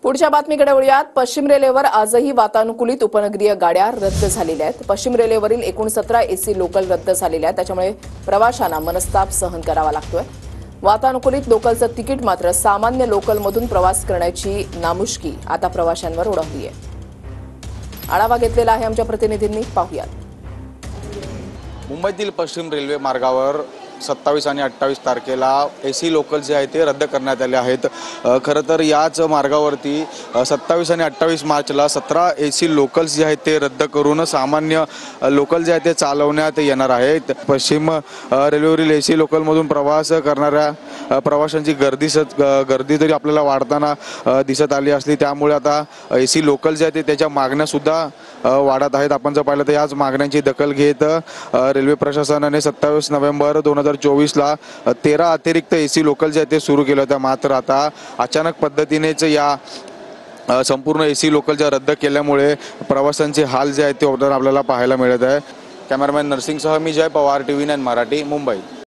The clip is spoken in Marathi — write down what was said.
पुढच्या बातमीकडे वळूयात। पश्चिम रेल्वेवर आजही वातानुकूलित उपनगरीय गाड्या रद्द झालेल्या आहेत। पश्चिम रेल्वेवरील एकूण 17 एसी लोकल रद्द झालेल्या आहेत। त्याच्यामुळे प्रवाशांना मनस्ताप सहन करावा लागतोय। वातानुकूलित लोकलचं तिकीट मात्र सामान्य लोकलमधून प्रवास करण्याची नामुष्की आता प्रवाशांवर ओढवली आहे। आढावा घेतलेला आहे आमच्या प्रतिनिधींनी, पाहूयात। मुंबईतील पश्चिम रेल्वे मार्गावर 27 आणि 28 तारखेला एसी लोकल जे आहेत ते रद्द करण्यात आले आहेत। खरं तर याच मार्गावरती 27 आणि 28 मार्चला 17 एसी लोकल्स जे आहेत ते रद्द करून सामान्य लोकल जे आहेत ते चालवण्यात येणार आहेत। पश्चिम रेल्वेवरील एसी लोकलमधून प्रवास करणाऱ्या प्रवाशांची गर्दी तरी आपल्याला वाढताना दिसत आली असली, त्यामुळे आता एसी लोकल जे आहेत ते त्याच्या मागण्यासुद्धा वाढत आहेत। आपण जर पाहिलं तर याच मागण्यांची दखल घेत रेल्वे प्रशासनाने 27 नोव्हेंबर 2024 ला 13 अतिरिक्त एसी लोकल जे आहेत ते सुरू केलं होतं। मात्र आता अचानक पद्धतीनेच या संपूर्ण एसी लोकल ज्या रद्द केल्यामुळे प्रवाशांचे हाल जे आहेत ते होताना आपल्याला पाहायला मिळत आहे। कॅमेरामॅन नरसिंगसह मी जय पवार, TV9 मराठी, मुंबई।